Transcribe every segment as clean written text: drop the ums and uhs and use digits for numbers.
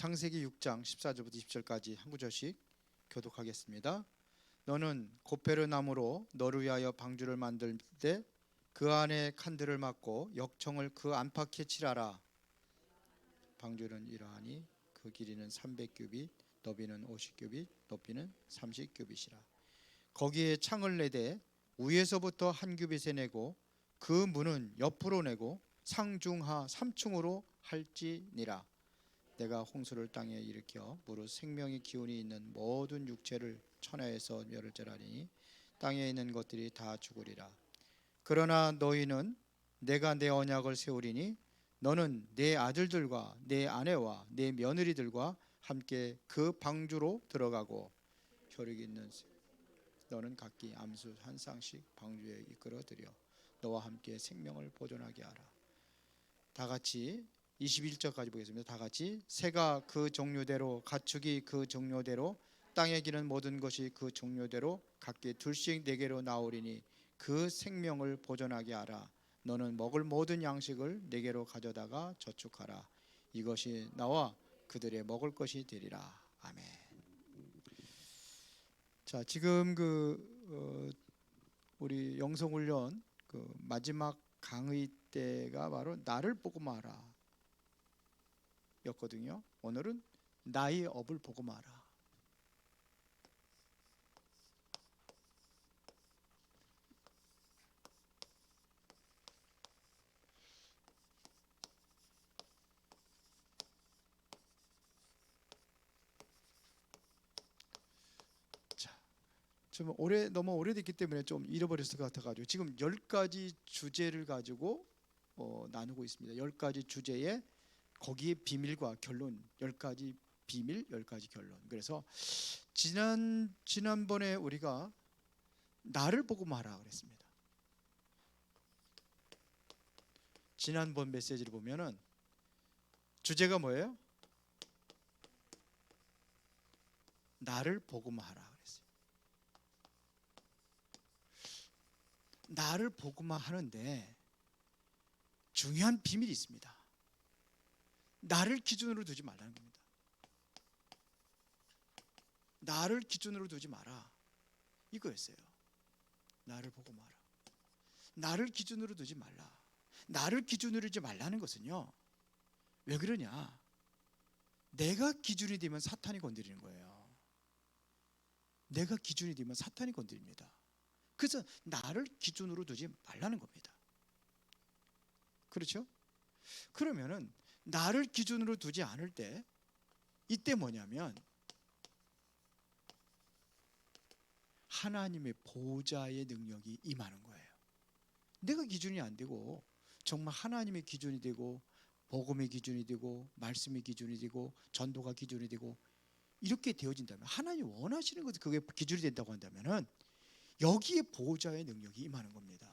창세기 6장 14절부터 20절까지 한 구절씩 교독하겠습니다. 너는 고페르 나무로 너를 위하여 방주를 만들 때 그 안에 칸들을 막고 역청을 그 안팎에 칠하라. 방주는 이러하니 그 길이는 300규빗, 너비는 50규빗, 높이는 30규빗이라. 거기에 창을 내되 위에서부터 한 규빗에 내고 그 문은 옆으로 내고 상중하 3층으로 할지니라. 내가 홍수를 땅에 일으켜 무릇 생명의 기운이 있는 모든 육체를 천하에서 멸절하리니 땅에 있는 것들이 다 죽으리라. 그러나 너희는 내가 내 언약을 세우리니 너는 내 아들들과 내 아내와 내 며느리들과 함께 그 방주로 들어가고 혈육 있는 너는 각기 암수 한 쌍씩 방주에 이끌어들여 너와 함께 생명을 보존하게 하라. 다 같이 21절까지 보겠습니다. 다 같이 새가 그 종류대로 가축이 그 종류대로 땅에 기는 모든 것이 그 종류대로 각기 둘씩 네개로 나오리니 그 생명을 보존하게 하라. 너는 먹을 모든 양식을 네개로 가져다가 저축하라. 이것이 나와 그들의 먹을 것이 되리라. 아멘. 자, 지금 우리 영성훈련 마지막 강의 때가 바로 나를 보고 말아 였거든요. 오늘은 나의 업을 보고 말아. 자, 좀 너무 오래됐기 때문에 좀 잃어버렸을 것 같아가지고 지금 10가지 주제를 가지고 나누고 있습니다. 10가지 주제에 거기에 비밀과 결론, 10가지 비밀, 10가지 결론. 그래서 지난번에 우리가 나를 보고 말하 그랬습니다. 지난번 메시지를 보면은 주제가 뭐예요? 나를 보고 말하 그랬어요. 나를 보고만 하는데 중요한 비밀이 있습니다. 나를 기준으로 두지 말라는 겁니다. 나를 기준으로 두지 마라. 이거였어요. 나를 보고 마라. 나를 기준으로 두지 말라. 나를 기준으로 두지 말라는 것은요, 왜 그러냐? 내가 기준이 되면 사탄이 건드리는 거예요. 내가 기준이 되면 사탄이 건드립니다. 그래서 나를 기준으로 두지 말라는 겁니다. 그렇죠? 그러면은 나를 기준으로 두지 않을 때 이때 뭐냐면 하나님의 보좌의 능력이 임하는 거예요. 내가 기준이 안 되고 정말 하나님의 기준이 되고 복음의 기준이 되고 말씀의 기준이 되고 전도가 기준이 되고 이렇게 되어진다면, 하나님 원하시는 것이 그게 기준이 된다고 한다면은 여기에 보좌의 능력이 임하는 겁니다.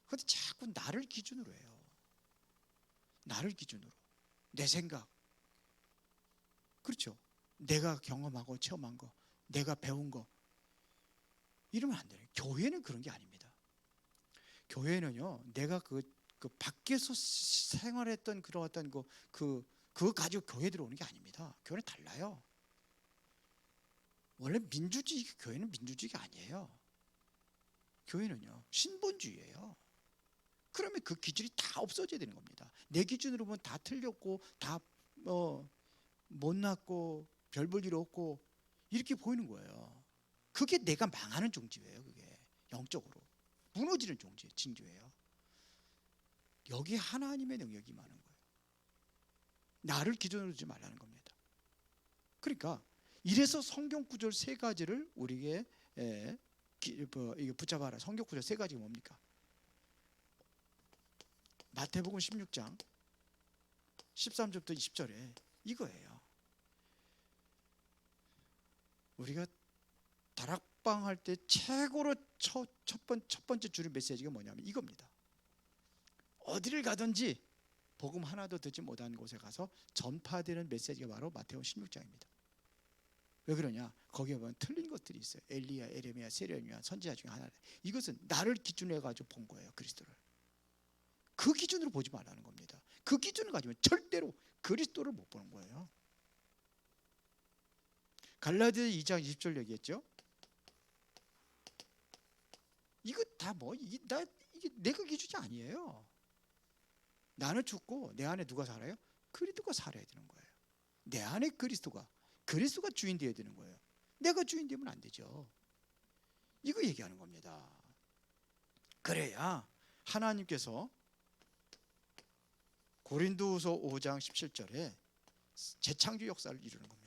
그런데 자꾸 나를 기준으로 해요. 나를 기준으로, 내 생각, 그렇죠? 내가 경험하고 체험한 거, 내가 배운 거, 이러면 안 돼요. 교회는 그런 게 아닙니다. 교회는요, 내가 그 밖에서 생활했던 그런 어떤 그거 가지고 교회 들어오는 게 아닙니다. 교회는 달라요. 원래 민주주의, 교회는 민주주의가 아니에요. 교회는요, 신본주의예요. 그러면 그 기준이 다 없어져야 되는 겁니다. 내 기준으로 보면 다 틀렸고 다 못났고 별 볼 일 없고 이렇게 보이는 거예요. 그게 내가 망하는 종지예요. 그게 영적으로 무너지는 징조예요. 여기 하나님의 능력이 많은 거예요. 나를 기준으로 두지 말라는 겁니다. 그러니까 이래서 성경 구절 3가지를 우리에게 붙잡아라. 성경 구절 3가지가 뭡니까? 마태복음 16장 13절부터 20절에 이거예요. 우리가 다락방 할 때 최고로 첫 번째 주는 메시지가 뭐냐면 이겁니다. 어디를 가든지 복음 하나도 듣지 못한 곳에 가서 전파되는 메시지가 바로 마태복음 16장입니다. 왜 그러냐? 거기에 보면 틀린 것들이 있어요. 엘리야, 에레미야, 세레미야 선지자 중에 하나. 이것은 나를 기준으로 해가지고 본 거예요. 그리스도를. 그 기준으로 보지 말라는 겁니다. 그 기준을 가지면 절대로 그리스도를 못 보는 거예요. 갈라디아 2장 20절 얘기했죠. 이거 다 뭐 이게 내가 기준이 아니에요. 나는 죽고 내 안에 누가 살아요? 그리스도가 살아야 되는 거예요. 내 안에 그리스도가 주인 되어야 되는 거예요. 내가 주인 되면 안 되죠. 이거 얘기하는 겁니다. 그래야 하나님께서 고린도후서 5장 17절에 재창조 역사를 이루는 겁니다.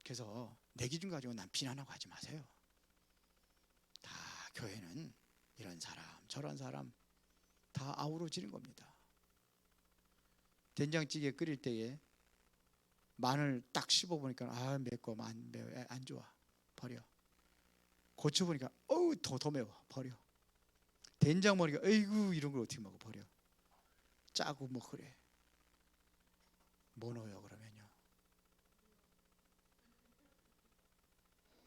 그래서 내 기준 가지고 난 비난하고 하지 마세요. 다 교회는 이런 사람 저런 사람 다 아우러지는 겁니다. 된장찌개 끓일 때에 마늘 딱 씹어보니까 맵고 안 좋아, 버려. 고쳐 보니까 더 매워, 버려. 된장 먹으니까 에이구 이런 걸 어떻게 먹어, 버려. 짜고 뭐 그래. 뭐 넣어요 그러면요?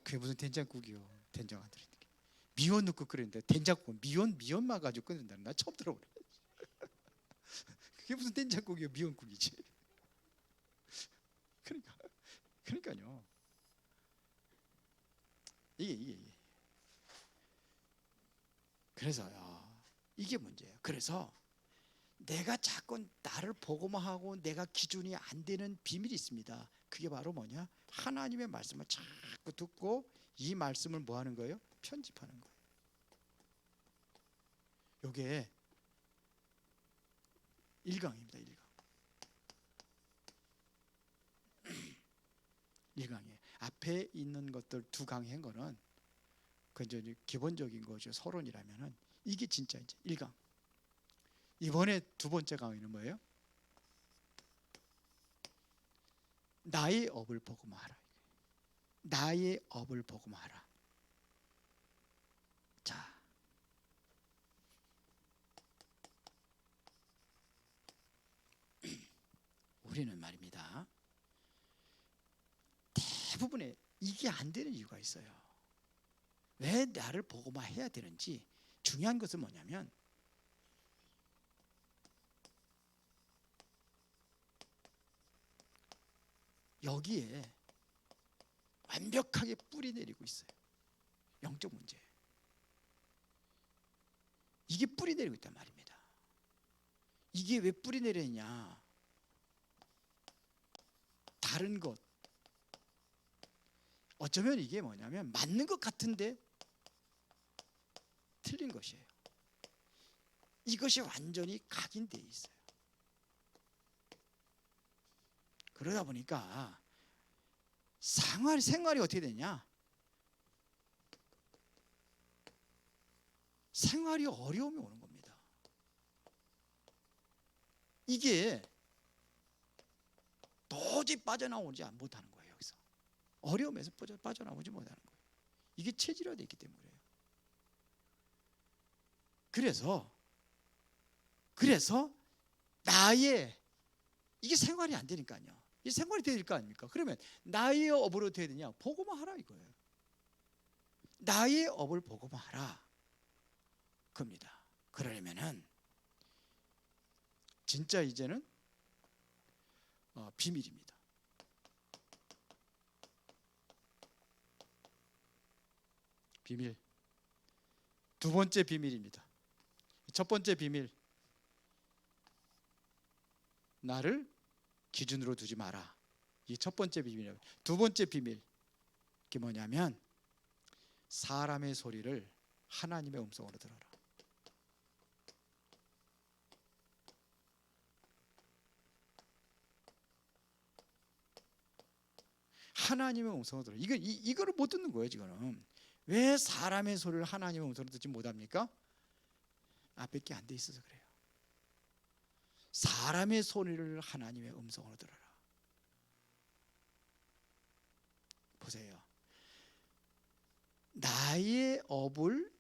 그게 무슨 된장국이요? 된장 안 들어있는 게. 미원 넣고 끓이는데 된장국 미원만 가지고 끓는다는 나 처음 들어보네. 그게 무슨 된장국이요? 미원국이지. 그러니까요. 이게 그래서요. 이게 문제예요. 그래서 내가 자꾸 나를 보고만 하고 내가 기준이 안 되는 비밀이 있습니다. 그게 바로 뭐냐? 하나님의 말씀을 자꾸 듣고 이 말씀을 뭐 하는 거예요? 편집하는 거예요. 요게 1강입니다. 1강이에요. 앞에 있는 것들 2강 한 거는 그 이제 기본적인 거죠. 서론이라면은 이게 진짜 이제 1강. 이번에 2번째 강의는 뭐예요? 나의 업을 보고 말하라. 나의 업을 보고 말하라. 자, 우리는 말입니다. 대부분의 이게 안 되는 이유가 있어요. 왜 나를 보고만 해야 되는지 중요한 것은 뭐냐면 여기에 완벽하게 뿌리 내리고 있어요. 영적 문제. 이게 뿌리 내리고 있단 말입니다. 이게 왜 뿌리 내리냐? 다른 것. 어쩌면 이게 뭐냐면 맞는 것 같은데 틀린 것이에요. 이것이 완전히 각인되어 있어요. 그러다 보니까 생활이 어떻게 되냐? 생활이 어려움이 오는 겁니다. 이게 도저히 빠져나오지 못하는 거예요. 여기서 어려움에서 빠져나오지 못하는 거예요. 이게 체질화되어 있기 때문에 그래요. 그래서 나의 이게 생활이 안 되니까요. 이 생활이 돼야 될 거 아닙니까? 그러면 나의 업으로 돼야 되냐? 보고만 하라 이거예요. 나의 업을 보고만 하라. 겁니다. 그러려면은 진짜 이제는 비밀입니다. 비밀. 2번째 비밀입니다. 첫 번째 비밀. 나를 기준으로 두지 마라. 이 첫 번째 비밀이에요. 2번째 비밀. 그게 뭐냐면 사람의 소리를 하나님의 음성으로 들어라. 하나님의 음성으로 들어. 이거를 못 듣는 거예요, 지금. 왜 사람의 소리를 하나님의 음성으로 듣지 못합니까? 앞에 게 안 돼 있어서 그래요. 사람의 소리를 하나님의 음성으로 들어라. 보세요. 나의 업을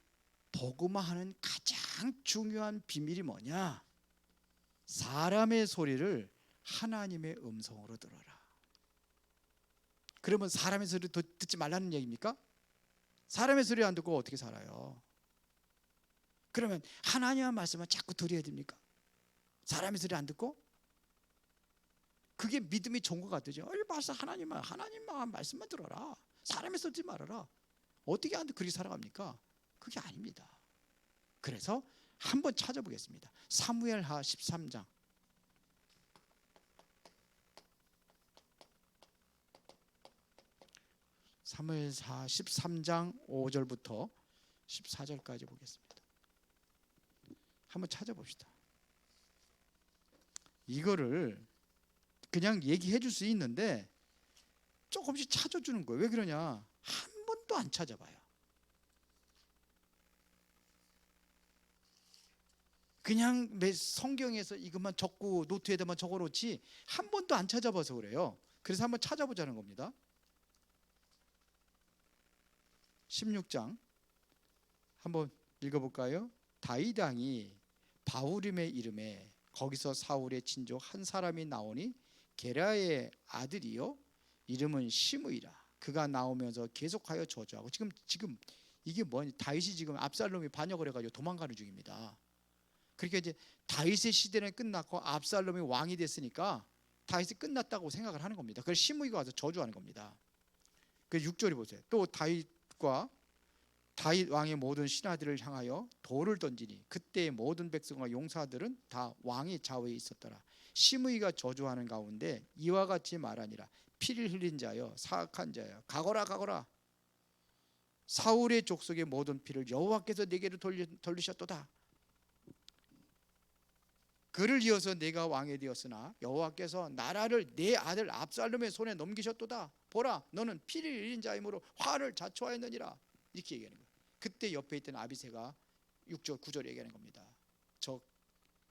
복음화하는 가장 중요한 비밀이 뭐냐? 사람의 소리를 하나님의 음성으로 들어라. 그러면 사람의 소리 듣지 말라는 얘기입니까? 사람의 소리 안 듣고 어떻게 살아요? 그러면 하나님의 말씀을 자꾸 들어야 됩니까? 사람의 소리 안 듣고? 그게 믿음이 좋은 것 같으죠. 봐서 하나님만 말씀만 들어라. 사람의 소리 듣지 말아라. 어떻게 안 돼? 그렇게 살아갑니까? 그게 아닙니다. 그래서 한번 찾아보겠습니다. 사무엘하 13장. 사무엘하 13장 5절부터 14절까지 보겠습니다. 한번 찾아봅시다. 이거를 그냥 얘기해 줄 수 있는데 조금씩 찾아주는 거예요. 왜 그러냐? 한 번도 안 찾아봐요. 그냥 매 성경에서 이것만 적고 노트에다만 적어놓지 한 번도 안 찾아봐서 그래요. 그래서 한번 찾아보자는 겁니다. 16장 한번 읽어볼까요? 다윗 왕이 바후림의 이름에 거기서 사울의 친족 한 사람이 나오니 게라의 아들이요 이름은 시므이라. 그가 나오면서 계속하여 저주하고 지금 이게 뭐냐? 다윗이 지금 압살롬이 반역을 해가지고 도망가는 중입니다. 그러니까 이제 다윗의 시대는 끝났고 압살롬이 왕이 됐으니까 다윗이 끝났다고 생각을 하는 겁니다. 그래서 시므이가 와서 저주하는 겁니다. 그 6절이 보세요. 또 다윗과 다윗 왕의 모든 신하들을 향하여 돌을 던지니 그때의 모든 백성과 용사들은 다 왕의 좌우에 있었더라. 시므이가 저주하는 가운데 이와 같이 말하니라. 피를 흘린 자여 사악한 자여 가거라. 사울의 족속의 모든 피를 여호와께서 내게로 돌리셨도다. 그를 이어서 내가 왕이 되었으나 여호와께서 나라를 내 아들 압살롬의 손에 넘기셨도다. 보라, 너는 피를 흘린 자이므로 화를 자초하였느니라. 이렇게 얘기하는 거예요. 그때 옆에 있던 아비새가 6절 9절 얘기하는 겁니다. 저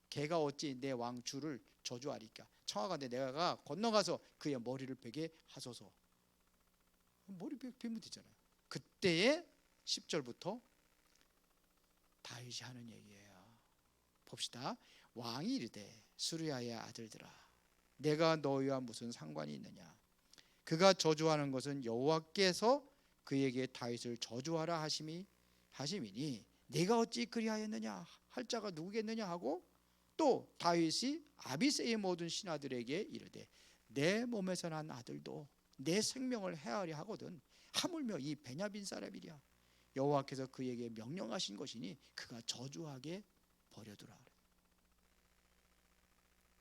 개가 어찌 내 왕 주를 저주하리까? 청하건대 내가 건너가서 그의 머리를 베게 하소서. 머리 베면 되잖아요. 그때의 10절부터 다윗이 하는 얘기예요. 봅시다. 왕이 이르되 수르야의 아들들아, 내가 너희와 무슨 상관이 있느냐? 그가 저주하는 것은 여호와께서 그에게 다윗을 저주하라 하심이니 내가 어찌 그리하였느냐 할 자가 누구겠느냐 하고, 또 다윗이 아비새의 모든 신하들에게 이르되 내 몸에서 난 아들도 내 생명을 해하려 하거든 하물며 이 베냐민 사람이랴. 여호와께서 그에게 명령하신 것이니 그가 저주하게 버려두라.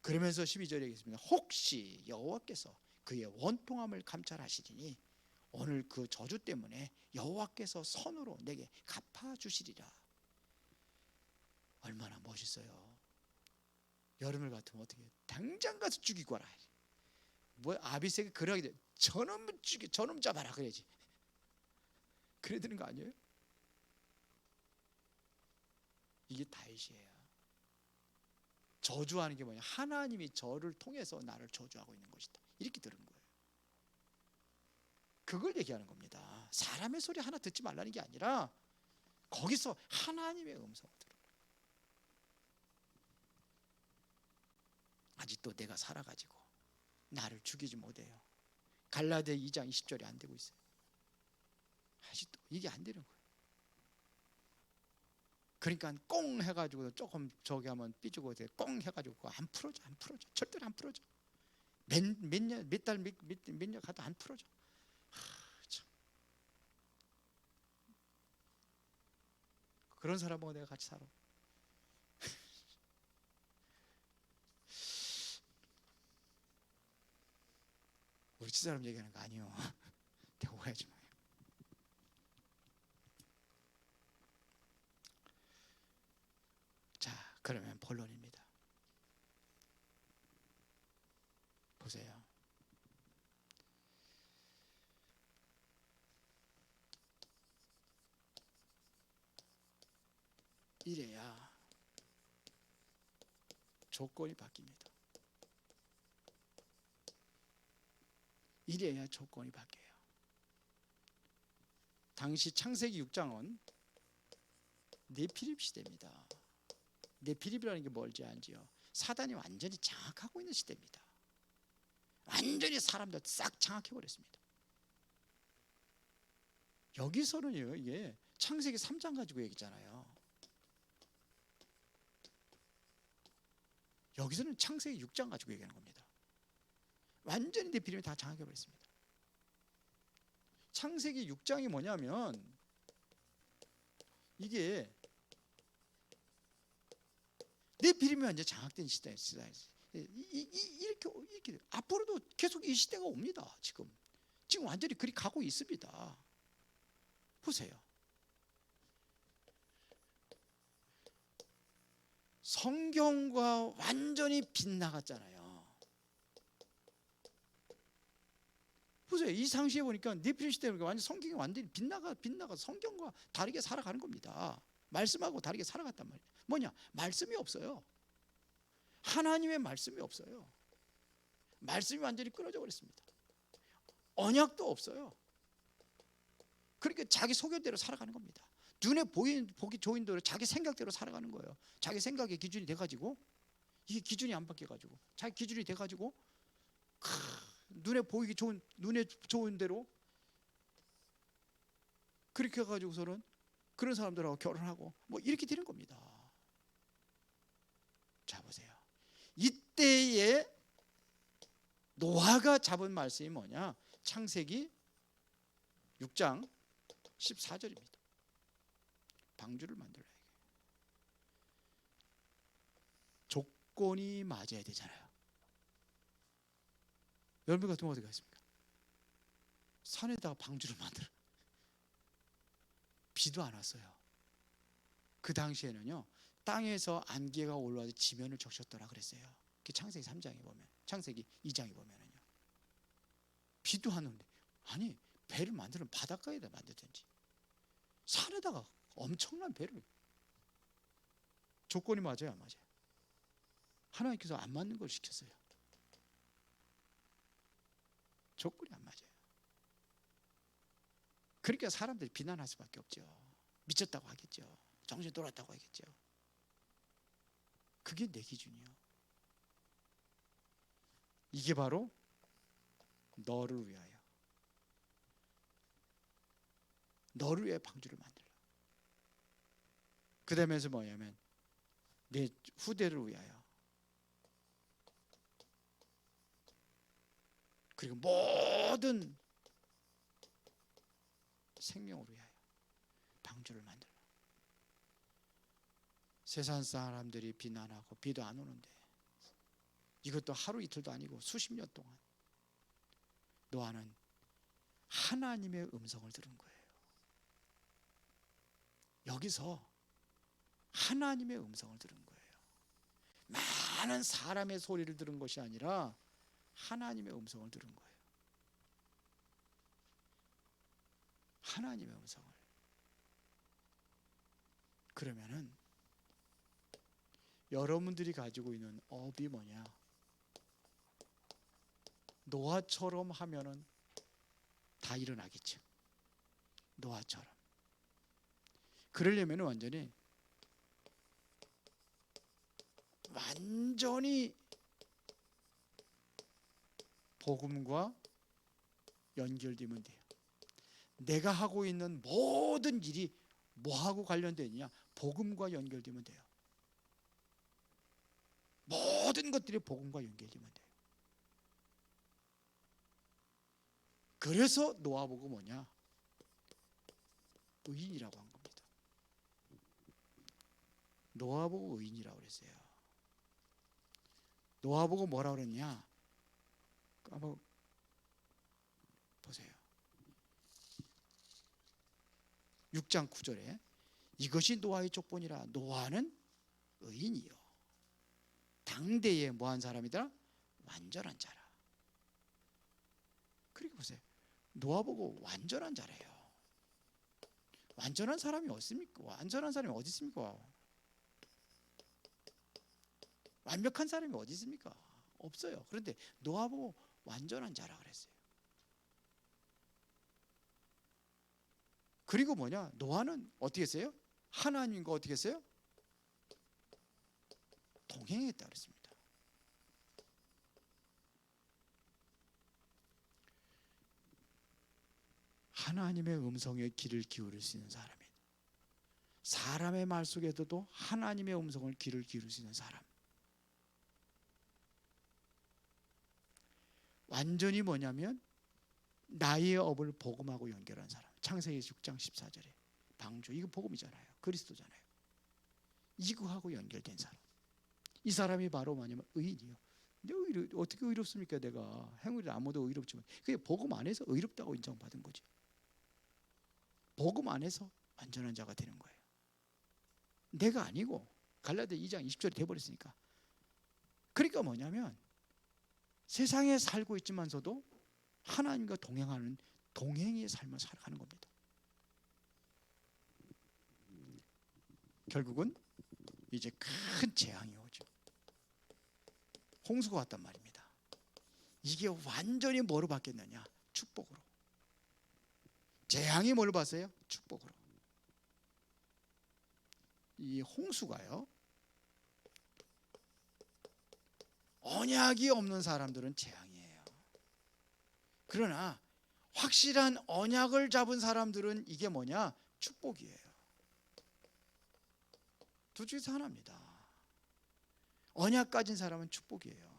그러면서 12절에 있습니다. 혹시 여호와께서 그의 원통함을 감찰하시리니 오늘 그 저주 때문에 여호와께서 선으로 내게 갚아주시리라. 얼마나 멋있어요. 여름을 같으면 어떻게 당장 가서 죽이고 와라. 뭐 아비새가 그러게 돼. 저놈 잡아라 그래야지. 그래야 되는 거 아니에요? 이게 다윗이에요. 저주하는 게 뭐냐? 하나님이 저를 통해서 나를 저주하고 있는 것이다. 이렇게 들은 거예요. 그걸 얘기하는 겁니다. 사람의 소리 하나 듣지 말라는 게 아니라 거기서 하나님의 음성을 들은 거예요. 아직도 내가 살아가지고 나를 죽이지 못해요. 갈라디아 2장 20절이 안 되고 있어요. 아직도 이게 안 되는 거예요. 그러니까 꽁 해가지고 조금 저기 하면 삐죽어 꽁 해가지고 안 풀어져. 절대로 안 풀어져. 몇 년 가도 안 풀어져. 참. 그런 사람하고 내가 같이 살아. 우리 집사람 얘기하는 거 아니에요. 내가 오해하지 마요. 자, 그러면 본론입니다. 보세요. 이래야 조건이 바뀝니다. 이래야 조건이 바뀌어요. 당시 창세기 6장은 네피립 시대입니다. 네피립이라는 게 뭘지 알지요? 사단이 완전히 장악하고 있는 시대입니다. 완전히 사람들 싹 장악해버렸습니다. 여기서는요, 이게 창세기 3장 가지고 얘기잖아요. 여기서는 창세기 6장 가지고 얘기하는 겁니다. 완전히 네피림이 다 장악해 버렸습니다. 창세기 6장이 뭐냐면 이게 네피림이 완전 장악된 시대였어요. 이렇게 앞으로도 계속 이 시대가 옵니다. 지금 완전히 그리 가고 있습니다. 보세요. 성경과 완전히 빗나갔잖아요. 보세요. 이 상시에 보니까 네피림 시대는 완전 성경이 완전히 빗나가 성경과 다르게 살아가는 겁니다. 말씀하고 다르게 살아갔단 말이에요. 뭐냐? 말씀이 없어요. 하나님의 말씀이 없어요. 말씀이 완전히 끊어져 버렸습니다. 언약도 없어요. 그러니까 자기 소견대로 살아가는 겁니다. 눈에 보기 좋은 대로 자기 생각대로 살아가는 거예요. 자기 생각의 기준이 돼가지고 이게 기준이 안 바뀌어가지고 자기 기준이 돼가지고 눈에 좋은 대로 그렇게 해가지고서는 그런 사람들하고 결혼하고 뭐 이렇게 되는 겁니다. 자 보세요. 이때에 노아가 잡은 말씀이 뭐냐? 창세기 6장 14절입니다. 방주를 만들어야 해. 조건이 맞아야 되잖아요. 여러분 같으면 어디 가겠습니까? 산에다가 방주를 만들어. 비도 안 왔어요. 그 당시에는요, 땅에서 안개가 올라와서 지면을 적셨더라 그랬어요. 그 창세기 3장에 보면, 창세기 2장에 보면은요, 비도 안 오는데, 아니 배를 만들면 바닷가에다 만들든지 산에다가 엄청난 배를. 조건이 맞아요, 안 맞아요? 하나님께서 안 맞는 걸 시켰어요. 조건이 안 맞아요. 그러니까 사람들이 비난할 수밖에 없죠. 미쳤다고 하겠죠. 정신 돌았다고 하겠죠. 그게 내 기준이요. 이게 바로 너를 위하여, 너를 위해 방주를 만들라. 그 다음에서 뭐냐면 내 후대를 위하여, 그리고 모든 생명을 위하여 방주를 만들라. 세상 사람들이 비난하고 비도 안 오는데, 이것도 하루 이틀도 아니고 수십 년 동안 노아는 하나님의 음성을 들은 거예요. 여기서 하나님의 음성을 들은 거예요. 많은 사람의 소리를 들은 것이 아니라 하나님의 음성을 들은 거예요. 하나님의 음성을. 그러면은 여러분들이 가지고 있는 업이 뭐냐? 노아처럼 하면은 다 일어나겠죠. 노아처럼. 그러려면 완전히 복음과 연결되면 돼요. 내가 하고 있는 모든 일이 뭐하고 관련되느냐? 복음과 연결되면 돼요. 모든 것들이 복음과 연결되면 돼요. 그래서 노아 보고 뭐냐? 의인이라고 한 겁니다. 노아 보고 의인이라고 그랬어요. 노아 보고 뭐라고 그랬냐? 한번 보세요. 6장 9절에 이것이 노아의 족본이라. 노아는 의인이요, 당대에 뭐한 사람이더라? 완전한 자라. 그리고 보세요. 노아 보고 완전한 자래요. 완전한 사람이 어딨습니까? 완전한 사람이 어디 있습니까? 완벽한 사람이 어디 있습니까? 없어요. 그런데 노아 보고 완전한 자라 그랬어요. 그리고 뭐냐? 노아는 어떻게 했어요? 하나님과 어떻게 했어요? 동행했다 그랬습니다. 하나님의 음성에 귀를 기울일 수 있는 사람이, 사람의 말 속에서도 하나님의 음성을 귀를 기울일 수 있는 사람, 완전히 뭐냐면 나의 업을 복음하고 연결한 사람. 창세기 6장 14절에 방주, 이거 복음이잖아요. 그리스도잖아요. 이거하고 연결된 사람. 이 사람이 바로 뭐냐면 의인이요. 근데 어떻게 의롭습니까? 내가 행위를 아무도 의롭지만 그게 복음 안에서 의롭다고 인정받은 거지. 복음 안에서 완전한 자가 되는 거예요. 내가 아니고 갈라디아 2장 20절이 돼버렸으니까. 그러니까 뭐냐면 세상에 살고 있지만서도 하나님과 동행하는 동행의 삶을 살아가는 겁니다. 결국은 이제 큰 재앙이 오죠. 홍수가 왔단 말입니다. 이게 완전히 뭐로 바뀌었느냐? 축복으로. 재앙이 뭘 봤어요? 축복으로. 이 홍수가요, 언약이 없는 사람들은 재앙이에요. 그러나 확실한 언약을 잡은 사람들은 이게 뭐냐? 축복이에요. 둘 중에서 하나입니다. 언약 가진 사람은 축복이에요.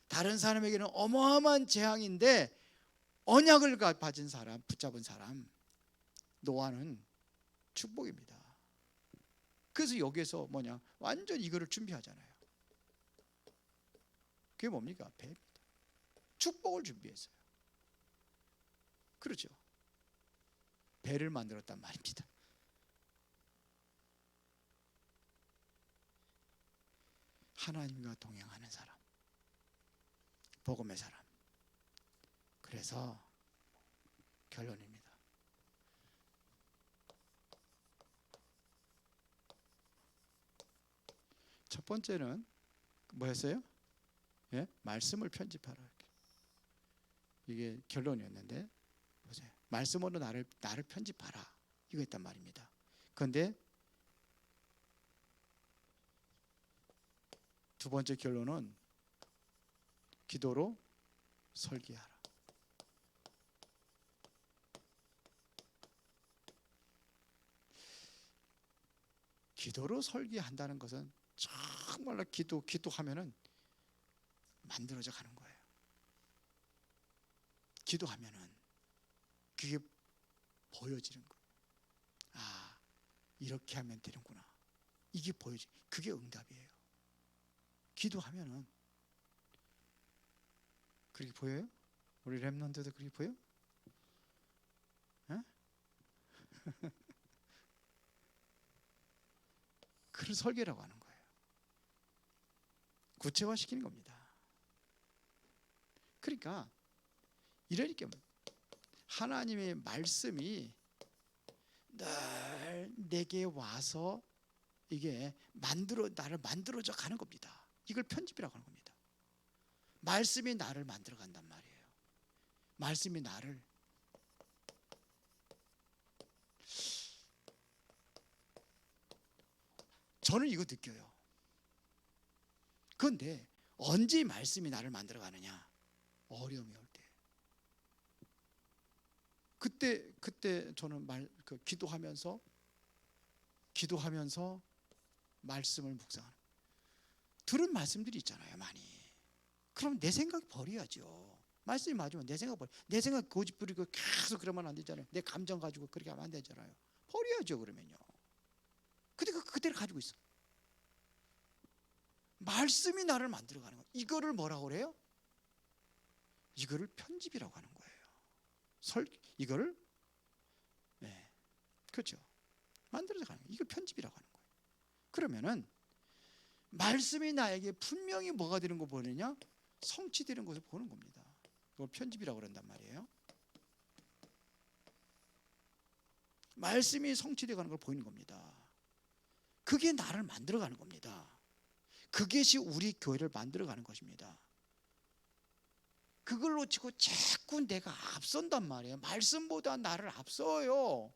다른 사람에게는 어마어마한 재앙인데 언약을 가진 사람, 붙잡은 사람, 노아는 축복입니다. 그래서 여기에서 뭐냐? 완전 이거를 준비하잖아요. 그게 뭡니까? 배입니다. 축복을 준비했어요. 그렇죠. 배를 만들었단 말입니다. 하나님과 동행하는 사람, 복음의 사람. 그래서 결론입니다. 첫 번째는 뭐였어요? 예? 말씀을 편집하라. 이게 결론이었는데, 보세요. 말씀으로 나를 편집하라. 이거 했단 말입니다. 그런데 두 번째 결론은 기도로 설계하라. 기도로 설계한다는 것은 정말로 기도하면은 만들어져 가는 거예요. 기도하면은 그게 보여지는 거예요. 아, 이렇게 하면 되는구나. 이게 보여지. 그게 응답이에요. 기도하면은 그렇게 보여요? 우리 렘넌트도 그렇게 보여? 그걸 설계라고 하는 거예요. 구체화시키는 겁니다. 그러니까 이러니까 하나님의 말씀이 늘 내게 와서 이게 나를 만들어져 가는 겁니다. 이걸 편집이라고 하는 겁니다. 말씀이 나를 만들어 간단 말이에요. 말씀이 나를 저는 이거 느껴요. 그런데 언제 말씀이 나를 만들어 가느냐? 어려움이 올 때. 그때 저는 기도하면서 말씀을 묵상하는. 들은 말씀들이 있잖아요, 많이. 그럼 내 생각 버려야죠. 말씀이 맞으면 내 생각 버려. 내 생각 고집 부리고 계속 그러면 안 되잖아요. 내 감정 가지고 그렇게 하면 안 되잖아요. 버려야죠, 그러면요. 근데 그대로 가지고 있어. 말씀이 나를 만들어가는 거예요. 이거를 뭐라고 그래요? 이거를 편집이라고 하는 거예요. 이거를 그렇죠. 만들어서 가는 거예요. 이걸 편집이라고 하는 거예요. 그러면은 말씀이 나에게 분명히 뭐가 되는 거 보느냐? 성취되는 것을 보는 겁니다. 이걸 편집이라고 그런단 말이에요. 말씀이 성취되어 가는 걸 보이는 겁니다. 그게 나를 만들어가는 겁니다. 그것이 우리 교회를 만들어가는 것입니다. 그걸 놓치고 자꾸 내가 앞선단 말이에요. 말씀보다 나를 앞서요.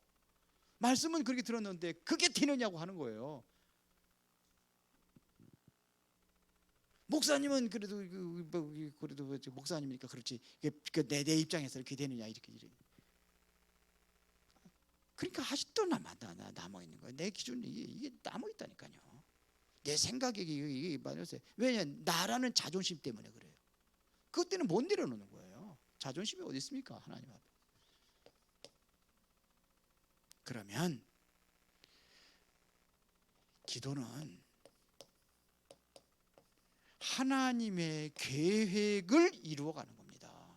말씀은 그렇게 들었는데 그게 되느냐고 하는 거예요. 목사님은 그래도 목사님이니까 그렇지. 내 입장에서 이렇게 되느냐 이렇게. 그러니까 아직도 남아 있는 거예요. 내 기준이 이게 남아 있다니까요. 내 생각이 이게 맞았어요. 왜냐 나라는 자존심 때문에 그래요. 그때는 못 내려놓는 거예요. 자존심이 어디 있습니까? 하나님 앞에. 그러면 기도는 하나님의 계획을 이루어가는 겁니다.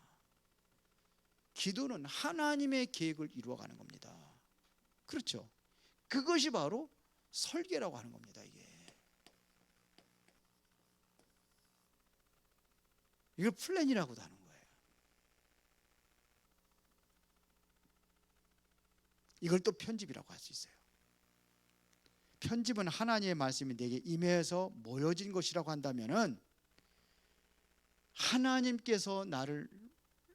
기도는 하나님의 계획을 이루어가는 겁니다. 그렇죠? 그것이 바로 설계라고 하는 겁니다. 이걸 플랜이라고도 하는 거예요. 이걸 또 편집이라고 할 수 있어요. 편집은 하나님의 말씀이 내게 임해서 모여진 것이라고 한다면은 하나님께서 나를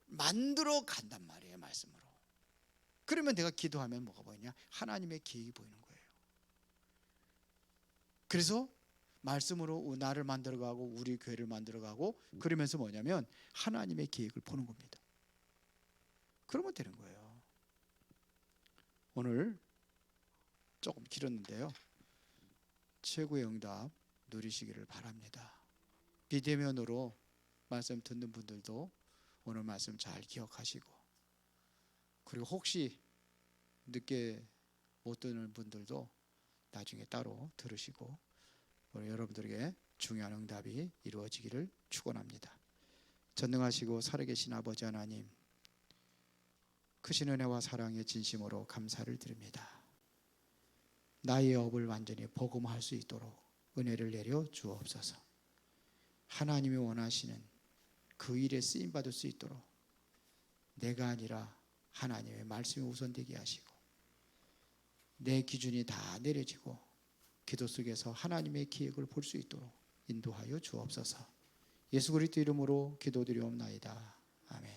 만들어 간단 말이에요, 말씀으로. 그러면 내가 기도하면 뭐가 보이냐? 하나님의 계획이 보이는 거예요. 그래서 말씀으로 나를 만들어가고 우리 교회를 만들어가고 그러면서 뭐냐면 하나님의 계획을 보는 겁니다. 그러면 되는 거예요. 오늘 조금 길었는데요. 최고의 응답 누리시기를 바랍니다. 비대면으로 말씀 듣는 분들도 오늘 말씀 잘 기억하시고, 그리고 혹시 늦게 못 듣는 분들도 나중에 따로 들으시고 우리 여러분들에게 중요한 응답이 이루어지기를 축원합니다. 전능하시고 살아계신 아버지 하나님, 크신 은혜와 사랑의 진심으로 감사를 드립니다. 나의 업을 완전히 복음할 수 있도록 은혜를 내려 주옵소서. 하나님이 원하시는 그 일에 쓰임받을 수 있도록 내가 아니라 하나님의 말씀이 우선되게 하시고 내 기준이 다 내려지고 기도 속에서 하나님의 계획을 볼 수 있도록 인도하여 주옵소서. 예수 그리스도 이름으로 기도드리옵나이다. 아멘.